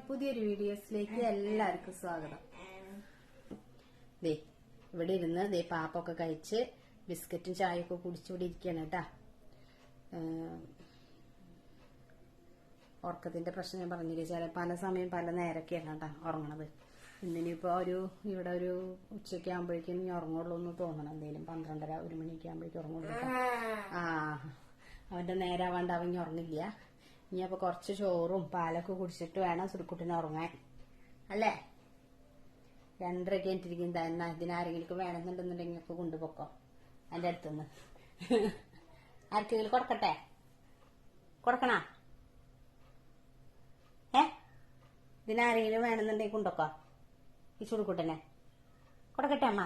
പുതിയൊരു വീഡിയോസിലേക്ക് എല്ലാവർക്കും സ്വാഗതം. ദേ ഇവിടെ ഇരുന്ന് ദേ പാപ്പൊക്കെ കഴിച്ച് ബിസ്ക്കറ്റും ചായയൊക്കെ കുടിച്ചുകൂടി ഇരിക്കുകയാണ് കേട്ടാ. ഉറക്കത്തിന്റെ പ്രശ്നം ഞാൻ പറഞ്ഞില്ലേ, ചില പല സമയം പല നേരൊക്കെയാണ് കേട്ടാ ഉറങ്ങണത്. ഇന്നിനിപ്പോ ഇവിടെ ഒരു ഉച്ചയ്ക്ക് ആകുമ്പോഴേക്കും ഇനി ഉറങ്ങുള്ളൂ എന്ന് തോന്നണം. എന്തേലും 12:30 1 മണിയൊക്കെ ആകുമ്പോഴേക്കും ഉറങ്ങുള്ളൂ. അവന്റെ നേരാവാണ്ട് അവൻ ഉറങ്ങില്ല. ഇനി അപ്പൊ കുറച്ച് ചോറും പാലൊക്കെ കുടിച്ചിട്ട് വേണം സുടുക്കുട്ടിനെ ഉറങ്ങാൻ അല്ലേ. 2:30 ഇരിക്കും. തന്നെ ഇതിനാരെങ്കിലും വേണമെന്നുണ്ടെന്നുണ്ടെങ്കിൽ ഒക്കെ കൊണ്ടുപോക്കോ എന്റെ അടുത്തുനിന്ന്. ആർക്കെങ്കിലും കൊടുക്കട്ടെ? കൊടുക്കണ ഇതിനാരെങ്കിലും വേണമെന്നുണ്ടെങ്കിൽ കൊണ്ടുപോക്കോ ഈ സുടുക്കുട്ടനെ. കൊടുക്കട്ടെ അമ്മ?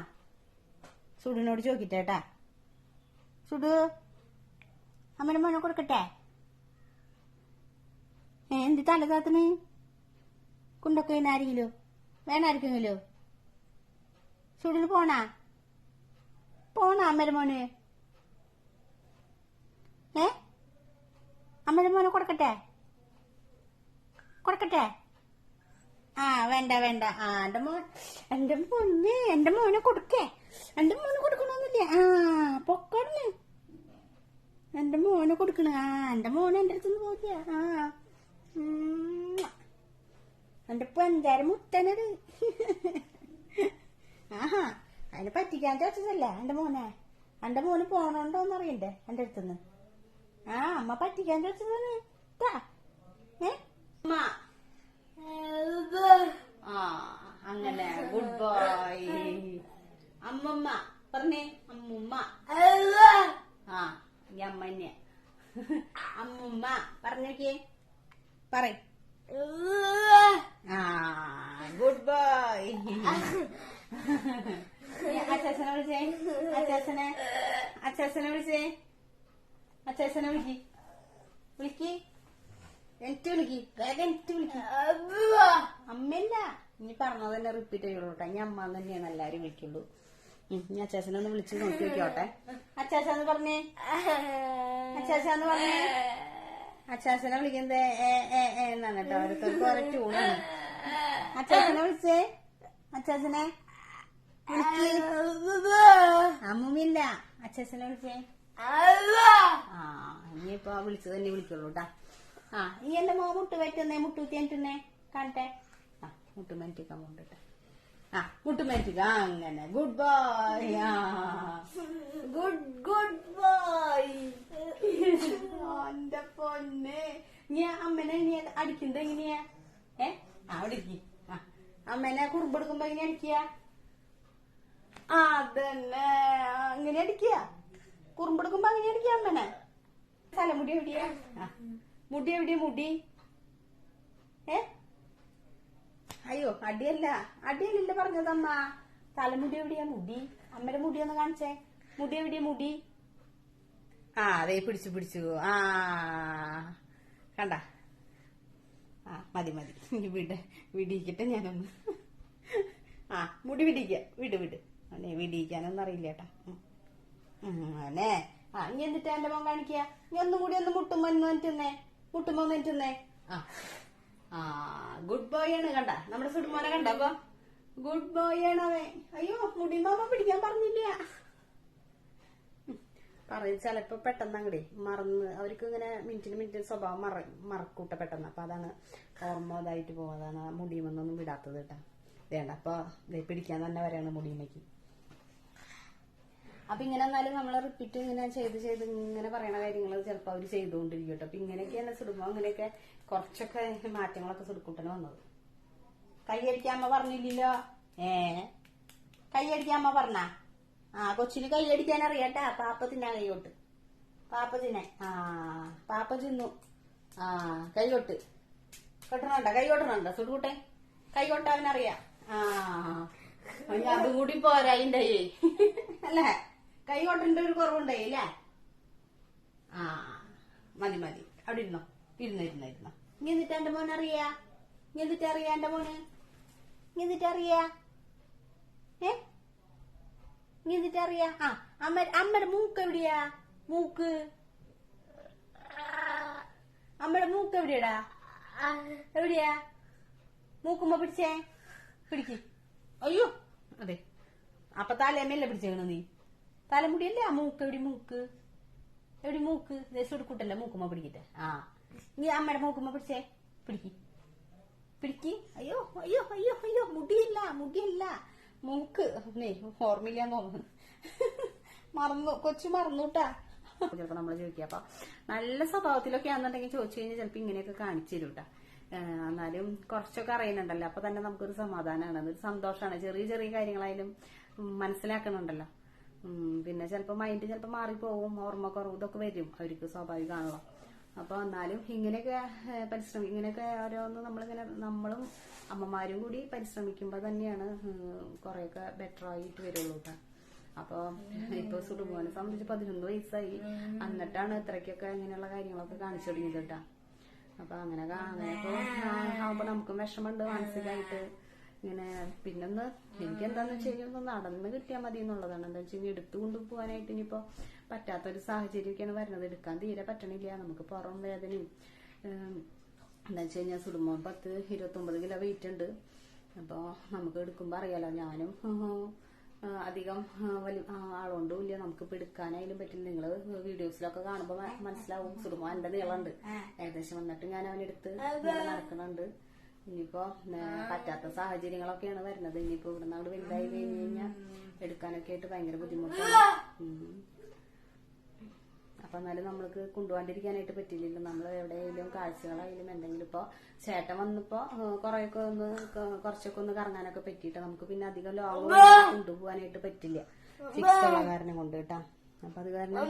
സുഡിനോട് ചോദിക്കട്ടെ. സുഡു അമ്മയുടെ മോനെ കൊടുക്കട്ടെ? എന്ത് തലതാത്തിന് കൊണ്ടൊക്കെ ആരെങ്കിലും വേണായിരിക്കെങ്കിലോ? സുഡിന് പോണാ അമ്മയുടെ മോന്? അമ്മയുടെ മോനെ കൊടുക്കട്ടെ? വേണ്ട എന്റെ മോനെ കൊടുക്കേ. എന്റെ മോനെ കൊടുക്കണമെന്നില്ല. പൊക്കോടന്ന് എന്റെ മോനെ കൊടുക്കണ. എന്റെ മോനെ എന്റെ അടുത്തുനിന്ന് പോകില്ല. എന്റെ പഞ്ചാര മുത്തനത്. അതിനെ പറ്റിക്കാൻ ചോദിച്ചതല്ല എന്റെ മോന് പോണോണ്ടോന്ന് അറിയണ്ടേ എന്റെ അടുത്തുനിന്ന്. അമ്മ പറ്റിക്കാൻ ചോദിച്ചതാണ്. അങ്ങനെ ഗുഡ് ബോയ്. അമ്മമ്മ പറഞ്ഞേ. അമ്മുമ്മ. ഈ അമ്മന്നെ അമ്മുമ്മ പറഞ്ഞോക്കേ. പറ. Good boy. അച്ചാച്ചനെ വിളിച്ചേ. അച്ചാച്ചനെ വിളിച്ചേ. അച്ചാച്ചനെ വിളിക്ക്. എനിക്ക് വിളിക്ക്. വേഗം എനിക്ക് വിളിക്ക്. അമ്മയല്ല, ഇനി പറഞ്ഞത് തന്നെ റിപ്പീറ്റ് ചെയ്യുള്ളൂ കേട്ടോ. ഇനി അമ്മ തന്നെയാണ് എല്ലാരും വിളിക്കുള്ളൂ. ഇനി അച്ചാച്ചനെ ഒന്ന് വിളിച്ച് നോക്കി നോക്കിയോട്ടെ. അച്ചാച്ചാന്ന് പറഞ്ഞേ. അച്ചാച്ചനെ വിളിക്കുന്നത് എന്നാണ് കേട്ടോ. ഓരോരുത്തർക്ക് ഓരോ ട്യൂണാണ്. അച്ചാച്ചനെ വിളിച്ചേ. അച്ചാച്ചനെ വിളിക്ക്. അമ്മൂമ്മയില്ല, അച്ചാച്ചനെ വിളിച്ചേ. ഇനിയിപ്പോ വിളിച്ചത് തന്നെ വിളിക്കുള്ളൂ കേട്ടാ. ഈ എന്റെ മോ മുട്ടുപറ്റുന്നേ. മുട്ടൂത്തിന്നെ കാണട്ടെ. മുട്ടുമറ്റിക്കാൻ പോണ്ടിട്ടെ. മുട്ടുമറ്റിക്ക. അങ്ങനെ ഗുഡ് ബോയ്. Good boy. എന്റെ പൊന്നെ. നീ അമ്മനെ നീ അടിക്കുന്നത് എങ്ങനെയാ? അവിടെ അമ്മേനെ കുറുമ്പെടുക്കുമ്പോ എങ്ങനെ അടിക്കുക? അതന്നെ അങ്ങനെ അടിക്കുക. കുറുമ്പെടുക്കുമ്പോ അങ്ങനെ അടിക്കുക അമ്മനെ. തലമുടി എവിടെയാ? മുടി എവിടെയാ? മുടി അയ്യോ അടിയല്ലല്ലോ പറഞ്ഞതമ്മ. തലമുടി എവിടെയാ? മുടി. അമ്മയുടെ മുടി ഒന്ന് കാണിച്ചേ. മുടി എവിടെയാ? മുടി അതേ പിടിച്ചു. കണ്ട. മതി വിടിയിക്കട്ടെ ഞാനൊന്ന്. മുടി വിട്. വിടിയിക്കാനൊന്നും അറിയില്ല കേട്ടാ. അനെ ഇനി എന്നിട്ട് എന്റെ മോൻ കാണിക്കുക. ഇനി ഒന്നും കൂടി ഒന്ന് മുട്ടുമ്പോ നിന്നിട്ടുന്നേ. ഗുഡ് ബോയ് ആണ്. കണ്ട നമ്മുടെ സുടുമോനെ കണ്ട. അപ്പൊ ഗുഡ് ബോയ് ആണ് അവൻ. അയ്യോ മുടിമാമ പിടിക്കാൻ പറഞ്ഞില്ല. പറയും ചിലപ്പോ പെട്ടെന്ന് അങ്ങടെ മറന്ന്. അവർക്ക് ഇങ്ങനെ മിനിറ്റിന് സ്വഭാവം മറക്കൂട്ട പെട്ടെന്ന്. അപ്പൊ അതാണ് ഓർമ്മ ഇതായിട്ട് പോകും. അതാണ് മുടിയുമെന്നൊന്നും വിടാത്തത് കേട്ടാ. വേണ്ട അപ്പൊ പിടിക്കാൻ തന്നെ വരെയാണ് മുടിയുമ്മയ്ക്ക്. അപ്പൊ ഇങ്ങനെ എന്നാലും നമ്മളെ റിപ്പീറ്റ് ഇങ്ങനെ ചെയ്ത് ഇങ്ങനെ പറയണ കാര്യങ്ങൾ ചിലപ്പോ അവര് ചെയ്തുകൊണ്ടിരിക്കും കേട്ടോ. അപ്പൊ ഇങ്ങനെയൊക്കെയാണ് സുടുമ്പോ അങ്ങനെയൊക്കെ കുറച്ചൊക്കെ മാറ്റങ്ങളൊക്കെ സുടുക്കൂട്ടന് വന്നത്. കൈയടിക്കാൻ അമ്മ പറഞ്ഞില്ലല്ലോ. കൈയടിക്കാൻ അമ്മ പറഞ്ഞ? കൊച്ചിന് കൈയടിക്കാൻ അറിയാട്ടാ. പാപ്പ തിന്നാ കൈകൊട്ട്. പാപ്പ തിന്നു. കൈകൊട്ട് കൈകൊട്ടണുണ്ടോ സുടുകൂട്ടെ? കൈകൊട്ട അവനറിയാം. അതും കൂടി പോരാ ഇണ്ടായി അല്ലേ? കൈകൊട്ടന്റെ ഒരു കുറവുണ്ടായി അല്ലേ? മതി അവിടെ ഇരുന്നോ. ഇരുന്നോ. ഇനി എന്നിട്ട് എന്റെ മോൻ അറിയാ? എന്റെ മോന് അറിയാ? അമ്മയുടെ മൂക്ക് എവിടെയാ? അമ്മയുടെ മൂക്ക് എവിടെയാടാ? എവിടെയാ? മൂക്കുമ്പോ പിടിച്ചേ, പിടിക്ക്. അയ്യോ അതെ, അപ്പൊ തലേമല്ലേ പിടിച്ചേക്കണ നീ? തലമുടിയല്ലേ? ആ മൂക്ക് എവിടെ? മൂക്ക് എവിടെ? മൂക്ക് ദേശം മൂക്കുമ്പോ പിടിക്കട്ടെ. ആ നീ അമ്മയുടെ മൂക്കുമ്പോ പിടിച്ചേ, പിടിക്ക് പിടിക്ക്. അയ്യോ അയ്യോ അയ്യോ അയ്യോ, മുടിയില്ല മുടിയില്ല, മൂക്ക്. ഓർമ്മയില്ലാന്ന് തോന്നുന്നു, മറന്നു, കൊച്ചു മറന്നുട്ടാ. ചിലപ്പോ നമ്മള് ചോദിക്കുക. അപ്പൊ നല്ല സ്വഭാവത്തിലൊക്കെ ആണെന്നുണ്ടെങ്കിൽ ചോദിച്ചു കഴിഞ്ഞാൽ ചിലപ്പോ ഇങ്ങനെയൊക്കെ കാണിച്ചു തരും കേട്ടാ. എന്നാലും കുറച്ചൊക്കെ അറിയുന്നുണ്ടല്ലോ, അപ്പൊ തന്നെ നമുക്കൊരു സമാധാനമാണ്, അതൊരു സന്തോഷമാണ്. ചെറിയ ചെറിയ കാര്യങ്ങളായാലും മനസ്സിലാക്കണുണ്ടല്ലോ. പിന്നെ ചിലപ്പോ മൈൻഡ് ചിലപ്പോ മാറിപ്പോവും, ഓർമ്മക്കുറവ് ഇതൊക്കെ വരും അവർക്ക്, സ്വാഭാവികമാണല്ലോ. അപ്പൊ എന്നാലും ഇങ്ങനെയൊക്കെ ഇങ്ങനെയൊക്കെ ഓരോന്ന് നമ്മളും അമ്മമാരും കൂടി പരിശ്രമിക്കുമ്പോ തന്നെയാണ് കുറെയൊക്കെ ബെറ്റർ ആയിട്ട് വരുള്ളൂ കേട്ടോ. അപ്പൊ ഇപ്പൊ സുടുമോനെ സംബന്ധിച്ച് 11 വയസ്സായി, എന്നിട്ടാണ് ഇത്രയ്ക്കൊക്കെ ഇങ്ങനെയുള്ള കാര്യങ്ങളൊക്കെ കാണിച്ചു തുടങ്ങിയത് കേട്ടാ. അപ്പൊ അങ്ങനെയൊക്കെ ആവുമ്പോ നമുക്കും വിഷമമുണ്ട് മാനസികമായിട്ട്. ഇങ്ങനെ പിന്നൊന്ന് എനിക്ക് എന്താന്ന് വെച്ച് കഴിഞ്ഞാൽ ഒന്ന് നടന്ന് കിട്ടിയാൽ മതി എന്നുള്ളതാണ്. എന്താ വെച്ച് കഴിഞ്ഞാൽ എടുത്തു കൊണ്ടുപോകാനായിട്ട് ഇനിയിപ്പോ പറ്റാത്തൊരു സാഹചര്യമൊക്കെയാണ് വരുന്നത്. എടുക്കാൻ തീരെ പറ്റണില്ല, നമുക്ക് പുറം വേദനയും. എന്താ വെച്ച് കഴിഞ്ഞാൽ സുടുമോൻ 29 കിലോ വെയിറ്റ് ഉണ്ട്. അപ്പൊ നമുക്ക് എടുക്കുമ്പോ അറിയാലോ, ഞാനും അധികം ആളോണ്ടും ഇല്ല, നമുക്കിപ്പോ എടുക്കാനായാലും പറ്റില്ല. നിങ്ങള് വീഡിയോസിലൊക്കെ കാണുമ്പോ മനസ്സിലാവും സുടുമോ എന്റെ നീളമുണ്ട് ഏകദേശം. വന്നിട്ട് ഞാൻ അവനെടുത്ത് നടക്കുന്നുണ്ട്. ഇനിയിപ്പോ പറ്റാത്ത സാഹചര്യങ്ങളൊക്കെയാണ് വരുന്നത്. ഇനിയിപ്പോ ഇവിടുന്ന് അങ്ങോട്ട് വലുതായി കഴിഞ്ഞ് കഴിഞ്ഞാൽ എടുക്കാനൊക്കെ ആയിട്ട് ഭയങ്കര ബുദ്ധിമുട്ടാണ്. അപ്പൊ എന്നാലും നമ്മൾക്ക് കൊണ്ടുപോകാണ്ടിരിക്കാനായിട്ട് പറ്റില്ലല്ലോ. നമ്മൾ എവിടെയെങ്കിലും കാഴ്ചകളായാലും എന്തെങ്കിലും. ഇപ്പൊ ചേട്ടൻ വന്നപ്പോ കുറച്ചൊക്കെ ഒന്ന് കറങ്ങാനൊക്കെ പറ്റിയിട്ട് നമുക്ക് പിന്നെ അധികം ലോങ് കൊണ്ടുപോകാനായിട്ട് പറ്റില്ല, ഫിക്സ് ഉള്ള കാരണം കൊണ്ട് കേട്ടാ. അപ്പൊ അത് കാരണം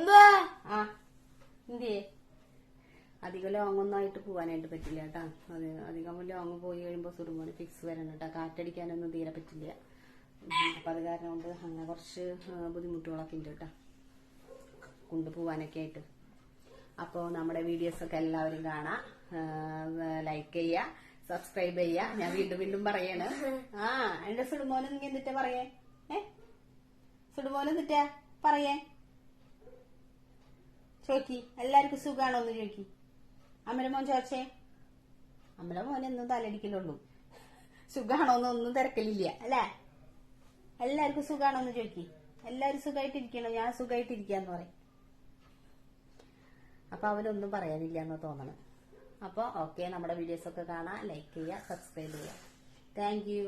അധികം ലോങ് ഒന്നും ആയിട്ട് പോകാനായിട്ട് പറ്റില്ല കേട്ടാ. അത് അധികം ലോങ് പോയി കഴിയുമ്പോ സുടുമോന് ഫിക്സ് വരണം കേട്ടാ, കാറ്റടിക്കാനൊന്നും തീരെ പറ്റില്ല. അപ്പൊ അത് കാരണം കൊണ്ട് അങ്ങനെ കുറച്ച് ബുദ്ധിമുട്ടുകളൊക്കെ ഉണ്ട് കേട്ടാ കൊണ്ടുപോവാനൊക്കെ ആയിട്ട്. അപ്പോ നമ്മുടെ വീഡിയോസ് ഒക്കെ എല്ലാവരും കാണാം, ലൈക്ക് ചെയ്യുക, സബ്സ്ക്രൈബ് ചെയ്യുക. ഞാൻ വീണ്ടും പറയാണ്. എന്റെ സുടുമോന് നീ എന്നിട്ടാ പറയേ? സുടുമോന് എന്നിട്ടാ പറയേ? ചോക്കി എല്ലാവർക്കും സുഖാണോ എന്ന് ചോക്കി. അമ്മയുടെ മോൻ ചോദിച്ചേ. അമ്മയുടെ മോൻ എന്നും തലടിക്കലുള്ളൂ, സുഖാണോന്ന് ഒന്നും തിരക്കലില്ല അല്ലേ? എല്ലാവർക്കും സുഖാണോന്ന് ചോദിക്കി. എല്ലാവരും സുഖമായിട്ടിരിക്കണോ? ഞാൻ സുഖമായിട്ടിരിക്കാന്ന് പറയും. അപ്പൊ അവനൊന്നും പറയാനില്ല എന്ന് തോന്നണം. അപ്പൊ ഓക്കെ, നമ്മുടെ വീഡിയോസ് ഒക്കെ കാണാം, ലൈക്ക് ചെയ്യുക, സബ്സ്ക്രൈബ് ചെയ്യുക. Thank you.